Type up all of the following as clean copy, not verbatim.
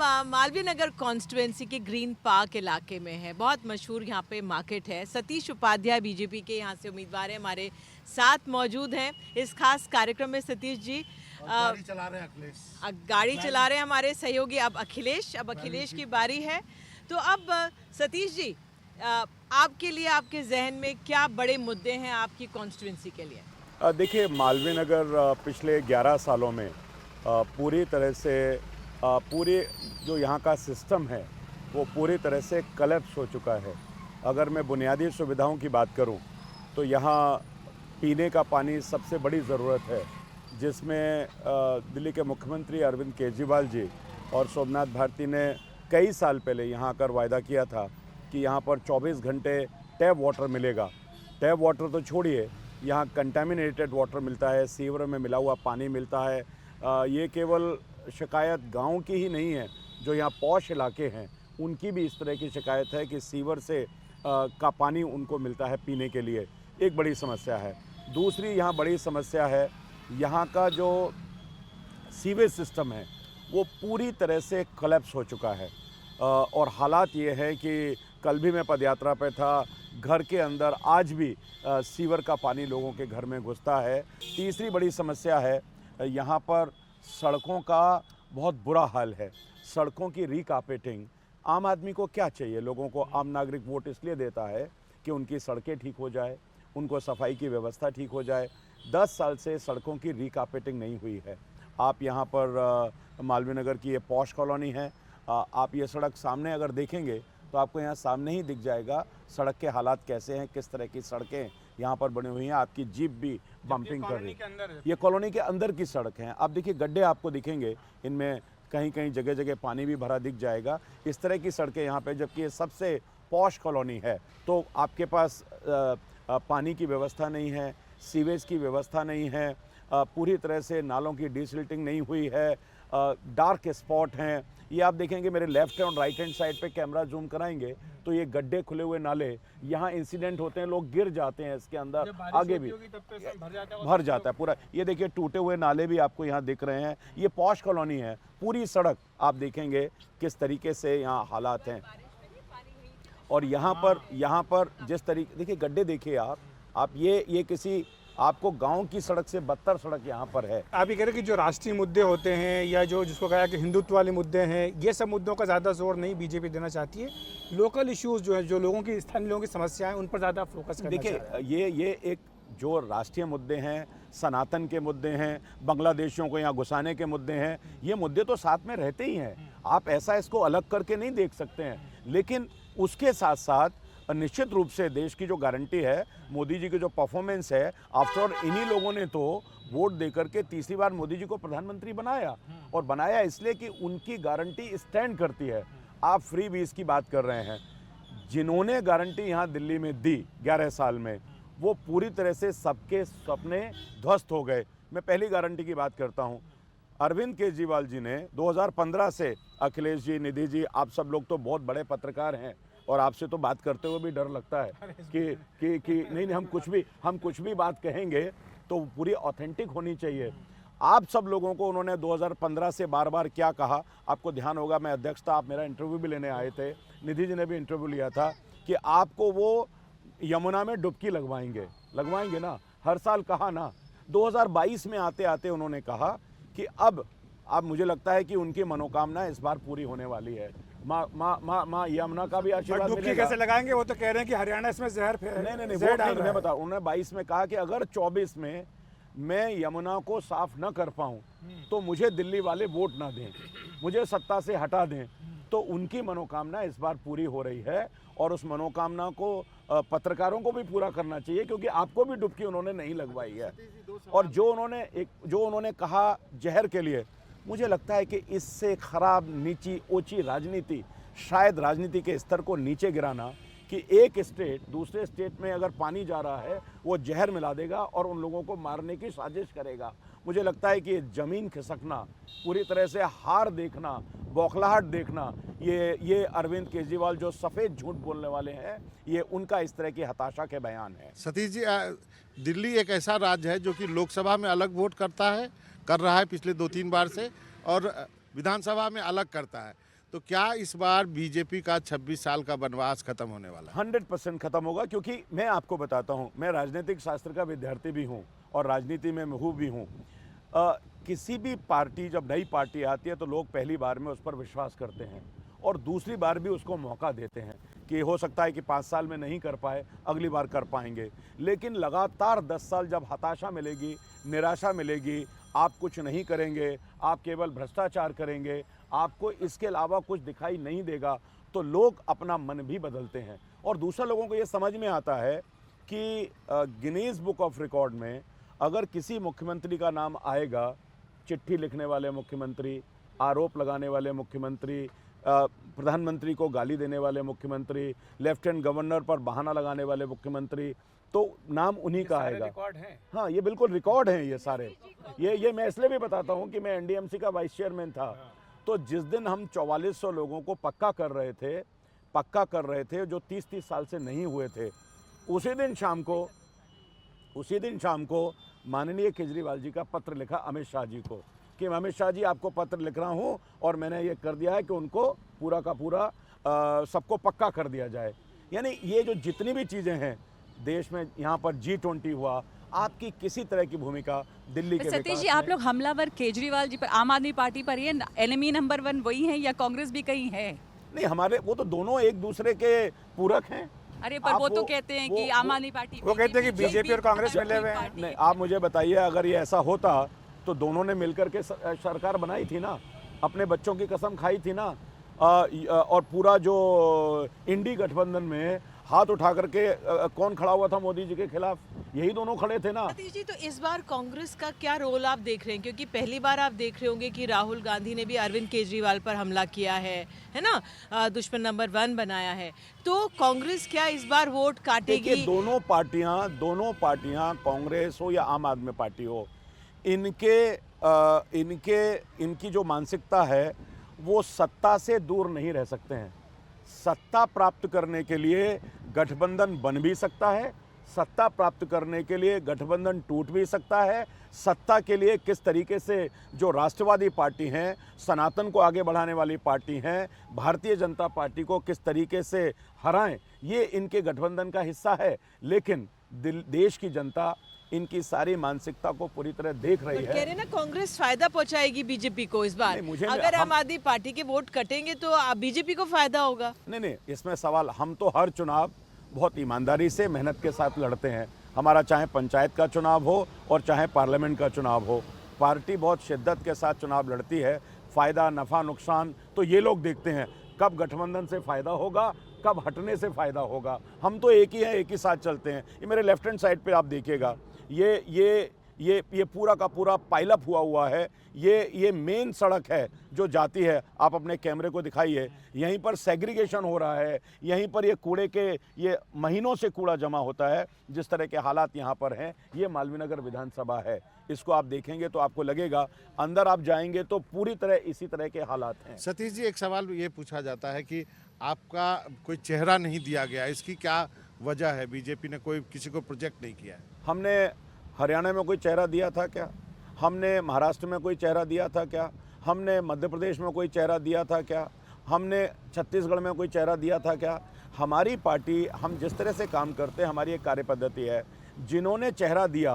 Malviya Nagar constituency के green park इलाके में है। बहुत मशहूर यहाँ पे मार्केट है। सतीश उपाध्याय बीजेपी के यहाँ से उम्मीदवार हैं, हमारे साथ मौजूद हैं इस खास कार्यक्रम में। सतीश जी गाड़ी चला रहे हैं अखिलेश। गाड़ी चला रहे हैं हमारे सहयोगी अब अखिलेश की बारी है। तो अब सतीश जी, आपके लिए, आपके जहन में क्या बड़े मुद्दे हैं आपकी कॉन्स्टिट्युएंसी के लिए? देखिए, मालवीय नगर पिछले 11 सालों में पूरी तरह से पूरी जो यहाँ का सिस्टम है वो पूरी तरह से कलेप्स हो चुका है। अगर मैं बुनियादी सुविधाओं की बात करूँ तो यहाँ पीने का पानी सबसे बड़ी ज़रूरत है, जिसमें दिल्ली के मुख्यमंत्री अरविंद केजरीवाल जी और सोमनाथ भारती ने कई साल पहले यहाँ आकर वायदा किया था कि यहाँ पर 24 घंटे टैप वाटर मिलेगा। टैप वाटर तो छोड़िए, यहाँ कंटामिनेटेड वाटर मिलता है, सीवर में मिला हुआ पानी मिलता है। ये केवल शिकायत गांव की ही नहीं है, जो यहाँ पॉश इलाके हैं उनकी भी इस तरह की शिकायत है कि सीवर से का पानी उनको मिलता है पीने के लिए। एक बड़ी समस्या है। दूसरी यहाँ बड़ी समस्या है, यहाँ का जो सीवेज सिस्टम है वो पूरी तरह से कोलैप्स हो चुका है। और हालात ये है कि कल भी मैं पदयात्रा पे था, घर के अंदर आज भी सीवर का पानी लोगों के घर में घुसता है। तीसरी बड़ी समस्या है, यहाँ पर सड़कों का बहुत बुरा हाल है। सड़कों की रीकारपेटिंग, आम आदमी को क्या चाहिए? लोगों को आम नागरिक वोट इसलिए देता है कि उनकी सड़कें ठीक हो जाए, उनको सफाई की व्यवस्था ठीक हो जाए। 10 साल से सड़कों की रीकारपेटिंग नहीं हुई है। आप यहाँ पर मालवीय नगर की ये पॉश कॉलोनी है, आप ये सड़क सामने अगर देखेंगे तो आपको यहाँ सामने ही दिख जाएगा सड़क के हालात कैसे हैं, किस तरह की सड़कें यहाँ पर बनी हुई हैं। आपकी जीप भी बम्पिंग कर रही है। ये कॉलोनी के अंदर की सड़क हैं। आप देखिए, गड्ढे आपको दिखेंगे, इनमें कहीं कहीं जगह जगह पानी भी भरा दिख जाएगा। इस तरह की सड़कें यहाँ पे, जबकि ये सबसे पॉश कॉलोनी है। तो आपके पास पानी की व्यवस्था नहीं है, सीवेज की व्यवस्था नहीं है, पूरी तरह से नालों की डिसिल्टिंग नहीं हुई है, डार्क स्पॉट हैं। ये आप देखेंगे, मेरे लेफ्ट और राइट हैंड साइड पे कैमरा जूम कराएंगे तो ये गड्ढे खुले हुए नाले, यहाँ इंसिडेंट होते हैं, लोग गिर जाते हैं इसके अंदर, आगे भी भर जाता है पूरा। ये देखिए, टूटे हुए नाले भी आपको यहाँ दिख रहे हैं। ये पॉश कॉलोनी है। पूरी सड़क आप देखेंगे किस तरीके से यहाँ हालात हैं। और यहाँ पर जिस तरीके, देखिए गड्ढे देखिए आप ये किसी, आपको गांव की सड़क से बदतर सड़क यहाँ पर है। आप ये कह रहे हैं कि जो राष्ट्रीय मुद्दे होते हैं या जो जिसको कहा कि हिंदुत्व वाले मुद्दे हैं, ये सब मुद्दों का ज़्यादा जोर नहीं बीजेपी देना चाहती है। लोकल इश्यूज जो है, जो लोगों की, स्थानीय लोगों की समस्याएं, उन पर ज़्यादा फोकस करना चाहिए। देखिए, ये एक जो राष्ट्रीय मुद्दे हैं, सनातन के मुद्दे हैं, बांग्लादेशियों को यहाँ घुसाने के मुद्दे हैं, ये मुद्दे तो साथ में रहते ही हैं। आप ऐसा इसको अलग करके नहीं देख सकते हैं। लेकिन उसके साथ साथ निश्चित रूप से देश की जो गारंटी है, मोदी जी की जो परफॉर्मेंस है, आफ्टर ऑल इन्हीं लोगों ने तो वोट देकर के तीसरी बार मोदी जी को प्रधानमंत्री बनाया। और बनाया इसलिए कि उनकी गारंटी स्टैंड करती है। आप फ्री वीज की बात कर रहे हैं, जिन्होंने गारंटी यहाँ दिल्ली में दी 11 साल में, वो पूरी तरह से सबके सपने ध्वस्त हो गए। मैं पहली गारंटी की बात करता हूँ। अरविंद केजरीवाल जी ने 2015 से, अखिलेश जी, निधि जी, आप सब लोग तो बहुत बड़े पत्रकार हैं और आपसे तो बात करते हुए भी डर लगता है कि नहीं, हम कुछ भी बात कहेंगे तो पूरी ऑथेंटिक होनी चाहिए। आप सब लोगों को उन्होंने 2015 से बार बार क्या कहा, आपको ध्यान होगा, मैं अध्यक्ष था, आप मेरा इंटरव्यू भी लेने आए थे, निधि जी ने भी इंटरव्यू लिया था, कि आपको वो यमुना में डुबकी लगवाएंगे ना। हर साल कहा ना। 2022 में आते आते उन्होंने कहा कि अब मुझे लगता है कि उनकी मनोकामना इस बार पूरी होने वाली है। माँ यमुना का भी आशीर्वाद मिलेगा। कैसे लगाएंगे? वो तो कह रहे हैं कि हरियाणा इसमें जहर नहीं, मैं बताऊं, उन्होंने 22 में कहा कि अगर 24 में मैं यमुना को साफ न कर पाऊं तो मुझे दिल्ली वाले वोट ना दें, मुझे सत्ता से हटा दें। तो उनकी मनोकामना इस बार पूरी हो रही है और उस मनोकामना को पत्रकारों को भी पूरा करना चाहिए, क्योंकि आपको भी डुबकी उन्होंने नहीं लगवाई है। और जो उन्होंने कहा जहर के लिए, मुझे लगता है कि इससे खराब, नीची ओची राजनीति, शायद राजनीति के स्तर को नीचे गिराना, कि एक स्टेट दूसरे स्टेट में अगर पानी जा रहा है वो जहर मिला देगा और उन लोगों को मारने की साजिश करेगा। मुझे लगता है कि ज़मीन खिसकना, पूरी तरह से हार देखना, बौखलाहट देखना, ये अरविंद केजरीवाल जो सफ़ेद झूठ बोलने वाले हैं, ये उनका इस तरह की हताशा के बयान है। सतीश जी, दिल्ली एक ऐसा राज्य है जो कि लोकसभा में अलग वोट कर रहा है पिछले 2-3 बार से, और विधानसभा में अलग करता है। तो क्या इस बार बीजेपी का 26 साल का वनवास खत्म होने वाला है? 100% खत्म होगा, क्योंकि मैं आपको बताता हूँ, मैं राजनीतिक शास्त्र का विद्यार्थी भी हूँ और राजनीति में हूँ भी हूँ। किसी भी पार्टी, जब नई पार्टी आती है तो लोग पहली बार में उस पर विश्वास करते हैं और दूसरी बार भी उसको मौका देते हैं कि हो सकता है कि 5 साल में नहीं कर पाए, अगली बार कर पाएंगे। लेकिन लगातार 10 साल जब हताशा मिलेगी, निराशा मिलेगी, आप कुछ नहीं करेंगे, आप केवल भ्रष्टाचार करेंगे, आपको इसके अलावा कुछ दिखाई नहीं देगा, तो लोग अपना मन भी बदलते हैं। और दूसरा, लोगों को ये समझ में आता है कि गिनीज बुक ऑफ रिकॉर्ड में अगर किसी मुख्यमंत्री का नाम आएगा, चिट्ठी लिखने वाले मुख्यमंत्री, आरोप लगाने वाले मुख्यमंत्री, प्रधानमंत्री को गाली देने वाले मुख्यमंत्री, लेफ्टिनेंट गवर्नर पर बहाना लगाने वाले मुख्यमंत्री, तो नाम उन्हीं का आएगा। रिकॉर्ड है। हाँ, ये बिल्कुल रिकॉर्ड हैं ये सारे। ये मैं इसलिए भी बताता हूँ कि मैं एनडीएमसी का वाइस चेयरमैन था। तो जिस दिन हम 4400 लोगों को पक्का कर रहे थे जो 30-30 साल से नहीं हुए थे, उसी दिन शाम को माननीय केजरीवाल जी का पत्र लिखा अमित शाह जी को कि अमित शाह जी, आपको पत्र लिख रहा हूँ और मैंने ये कर दिया है कि उनको पूरा का पूरा सबको पक्का कर दिया जाए। यानी ये जो जितनी भी चीज़ें हैं देश में, यहाँ पर G20 हुआ, आपकी किसी तरह की भूमिका दिल्ली के सतीश विकास जी, आप में- लोग हमलावर केजरीवाल जी पर, आम आदमी पार्टी पर, ये एनिमी नंबर 1 वही है या कांग्रेस भी कहीं है? नहीं, हमारे वो तो दोनों एक दूसरे के पूरक हैं। अरे पर आप वो तो कहते हैं कि आम आदमी पार्टी, वो कहते हैं कि बीजेपी और कांग्रेस मिले हुए हैं। नहीं, आप मुझे बताइए, अगर ये ऐसा होता तो दोनों ने मिलकर के सरकार बनाई थी ना, अपने बच्चों की कसम खाई थी ना। और पूरा जो इंडी गठबंधन में हाथ उठा करके कौन खड़ा हुआ था मोदी जी के खिलाफ? यही दोनों खड़े थे ना। सतीश जी, तो इस बार कांग्रेस का क्या रोल आप देख रहे हैं? क्योंकि पहली बार आप देख रहे होंगे कि राहुल गांधी ने भी अरविंद केजरीवाल पर हमला किया है ना, दुश्मन नंबर 1 बनाया है। तो कांग्रेस क्या इस बार वोट काटेगी? देखिए, दोनों पार्टियां कांग्रेस हो या आम आदमी पार्टी हो, इनकी जो मानसिकता है वो सत्ता से दूर नहीं रह सकते हैं। सत्ता प्राप्त करने के लिए गठबंधन बन भी सकता है, सत्ता प्राप्त करने के लिए गठबंधन टूट भी सकता है। सत्ता के लिए किस तरीके से जो राष्ट्रवादी पार्टी हैं, सनातन को आगे बढ़ाने वाली पार्टी हैं, भारतीय जनता पार्टी को किस तरीके से हराएं, ये इनके गठबंधन का हिस्सा है। लेकिन देश की जनता इनकी सारी मानसिकता को पूरी तरह देख रही कह है। रहे ना कांग्रेस फायदा पहुंचाएगी बीजेपी को इस बार। नहीं, मुझे अगर आम आदमी पार्टी के वोट कटेंगे तो बीजेपी को फायदा होगा। नहीं, इसमें सवाल, हम तो हर चुनाव बहुत ईमानदारी से, मेहनत के साथ लड़ते हैं। हमारा चाहे पंचायत का चुनाव हो और चाहे पार्लियामेंट का चुनाव हो, पार्टी बहुत शिद्दत के साथ चुनाव लड़ती है। फ़ायदा, नफ़ा, नुकसान तो ये लोग देखते हैं, कब गठबंधन से फ़ायदा होगा, कब हटने से फ़ायदा होगा। हम तो एक ही हैं, एक ही साथ चलते हैं। ये मेरे लेफ्ट हैंड साइड पे आप देखिएगा, ये पूरा का पूरा पाइलअप हुआ है। ये मेन सड़क है जो जाती है, आप अपने कैमरे को दिखाइए, यहीं पर सेग्रीगेशन हो रहा है, यहीं पर ये महीनों से कूड़ा जमा होता है। जिस तरह के हालात यहाँ पर हैं, ये मालवीय विधानसभा है। इसको आप देखेंगे तो आपको लगेगा, अंदर आप जाएंगे तो पूरी तरह इसी तरह के हालात हैं। सतीश जी, एक सवाल ये पूछा जाता है कि आपका कोई चेहरा नहीं दिया गया, इसकी क्या वजह है? बीजेपी ने कोई किसी को प्रोजेक्ट नहीं किया है? हमने हरियाणा में कोई चेहरा दिया था क्या? हमने महाराष्ट्र में कोई चेहरा दिया था क्या? हमने मध्य प्रदेश में कोई चेहरा दिया था क्या? हमने छत्तीसगढ़ में कोई चेहरा दिया था क्या? हमारी पार्टी, हम जिस तरह से काम करते हैं, हमारी एक कार्य पद्धति है। जिन्होंने चेहरा दिया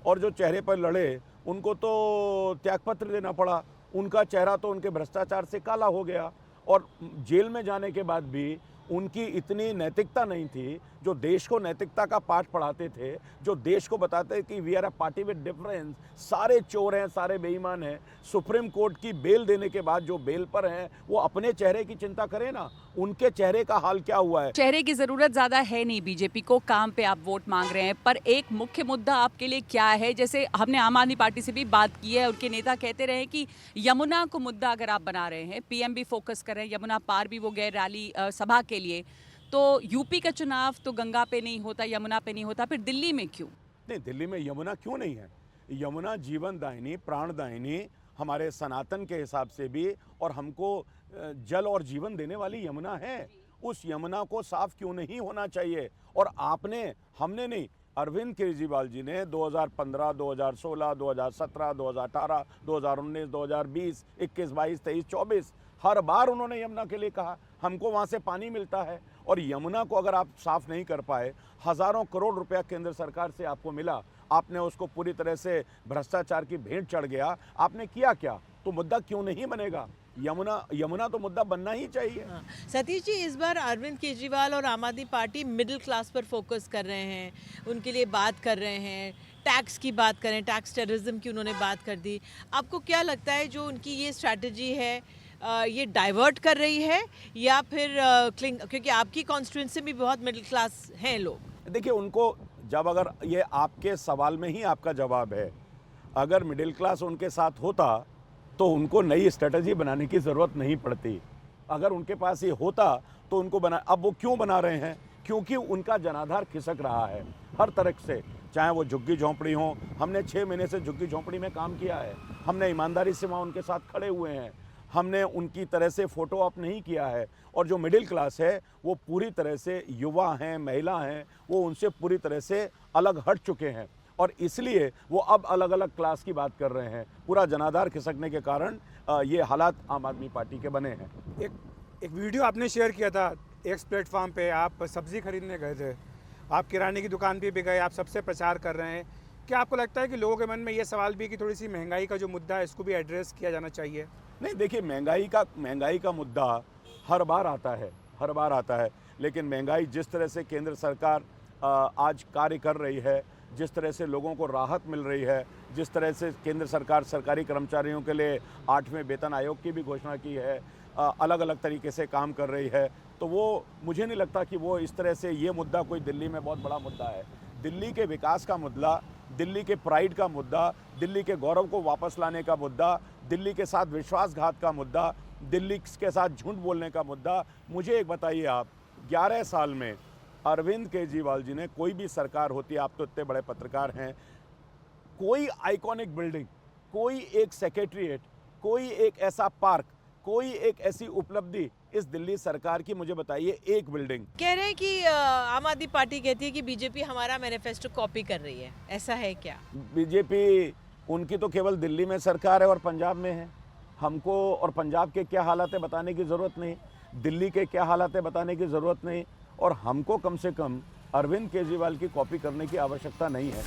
और जो चेहरे पर लड़े, उनको तो त्यागपत्र देना पड़ा। उनका चेहरा तो उनके भ्रष्टाचार से काला हो गया और जेल में जाने के बाद भी उनकी इतनी नैतिकता नहीं थी, जो देश को नैतिकता का पाठ पढ़ाते थे, जो देश को बताते कि we are a party with difference. सारे चोर हैं, सारे बेईमान हैं। सुप्रीम कोर्ट की बेल देने के बाद जो बेल पर हैं, वो अपने चेहरे की चिंता करें ना, उनके चेहरे का हाल क्या हुआ है। चेहरे की जरूरत ज्यादा है नहीं बीजेपी को, काम पे आप वोट मांग रहे हैं। पर एक मुख्य मुद्दा आपके लिए क्या है? जैसे हमने आम आदमी पार्टी से भी बात की है, उनके नेता कहते रहे कि यमुना को मुद्दा अगर आप बना रहे हैं, पीएम भी फोकस कर रहे हैं, यमुना पार भी वो गए रैली सभा के लिए, तो यूपी का चुनाव तो गंगा पे नहीं होता, यमुना पे नहीं होता, फिर दिल्ली में क्यों? नहीं, दिल्ली में यमुना क्यों नहीं है? यमुना जीवनदायिनी, प्राणदायिनी, हमारे सनातन के हिसाब से भी, और हमको जल और जीवन देने वाली यमुना है। उस यमुना को साफ क्यों नहीं होना चाहिए? और हमने नहीं, अरविंद केजरीवाल जी ने 2015, 2016, 2017, 2018, 2019, 2020, 21, 22, 23, 24 हर बार उन्होंने यमुना के लिए कहा हमको वहाँ से पानी मिलता है। और यमुना को अगर आप साफ नहीं कर पाए, हज़ारों करोड़ रुपया केंद्र सरकार से आपको मिला, आपने उसको पूरी तरह से भ्रष्टाचार की भेंट चढ़ गया, आपने किया क्या? तो मुद्दा क्यों नहीं बनेगा? यमुना तो मुद्दा बनना ही चाहिए। हाँ। सतीश जी, इस बार अरविंद केजरीवाल और आम आदमी पार्टी मिडिल क्लास पर फोकस कर रहे हैं, उनके लिए बात कर रहे हैं, टैक्स की बात करें, टैक्स टेररिज्म की उन्होंने बात कर दी। आपको क्या लगता है जो उनकी ये स्ट्रैटेजी है ये डाइवर्ट कर रही है या फिर क्योंकि आपकी कॉन्स्टिट्यूंसी में भी बहुत मिडिल क्लास हैं लोग? देखिए, उनको जब अगर ये आपके सवाल में ही आपका जवाब है, अगर मिडिल क्लास उनके साथ होता तो उनको नई स्ट्रेटजी बनाने की ज़रूरत नहीं पड़ती। अगर उनके पास ये होता तो उनको अब वो क्यों बना रहे हैं? क्योंकि उनका जनाधार खिसक रहा है हर तरह से, चाहे वो झुग्गी झोंपड़ी हो। हमने 6 महीने से झुग्गी झोंपड़ी में काम किया है, हमने ईमानदारी से वहाँ उनके साथ खड़े हुए हैं, हमने उनकी तरह से फ़ोटो अप नहीं किया है। और जो मिडिल क्लास है वो पूरी तरह से युवा हैं, महिला हैं, वो उनसे पूरी तरह से अलग हट चुके हैं और इसलिए वो अब अलग अलग क्लास की बात कर रहे हैं। पूरा जनाधार खिसकने के कारण ये हालात आम आदमी पार्टी के बने हैं। एक वीडियो आपने शेयर किया था एक्स प्लेटफॉर्म पे, आप सब्ज़ी खरीदने गए थे, आप किराने की दुकान पे भी गए, आप सबसे प्रचार कर रहे हैं। क्या आपको लगता है कि लोगों के मन में ये सवाल भी कि थोड़ी सी महंगाई का जो मुद्दा है इसको भी एड्रेस किया जाना चाहिए? नहीं, देखिए, महंगाई का मुद्दा हर बार आता है, लेकिन महंगाई जिस तरह से केंद्र सरकार आज कार्य कर रही है, जिस तरह से लोगों को राहत मिल रही है, जिस तरह से केंद्र सरकार सरकारी कर्मचारियों के लिए 8वें वेतन आयोग की भी घोषणा की है, अलग अलग तरीके से काम कर रही है, तो वो मुझे नहीं लगता कि वो इस तरह से ये मुद्दा कोई दिल्ली में बहुत बड़ा मुद्दा है। दिल्ली के विकास का मुद्दा, दिल्ली के प्राइड का मुद्दा, दिल्ली के गौरव को वापस लाने का मुद्दा, दिल्ली के साथ विश्वासघात का मुद्दा, दिल्ली के साथ झूठ बोलने का मुद्दा। मुझे एक बताइए आप, 11 साल में अरविंद केजरीवाल जी ने, कोई भी सरकार होती है, आप तो इतने बड़े पत्रकार हैं, कोई आइकॉनिक बिल्डिंग, कोई एक सेक्रेटरीट, कोई एक ऐसा पार्क, कोई एक ऐसी उपलब्धि इस दिल्ली सरकार की मुझे बताइए एक बिल्डिंग। कह रहे हैं कि आम आदमी पार्टी कहती है कि बीजेपी हमारा मैनिफेस्टो कॉपी कर रही है, ऐसा है क्या? बीजेपी उनकी तो केवल दिल्ली में सरकार है और पंजाब में है। हमको और पंजाब के क्या हालात है बताने की ज़रूरत नहीं, दिल्ली के क्या हालात है बताने की ज़रूरत नहीं, और हमको कम से कम अरविंद केजरीवाल की कॉपी करने की आवश्यकता नहीं है।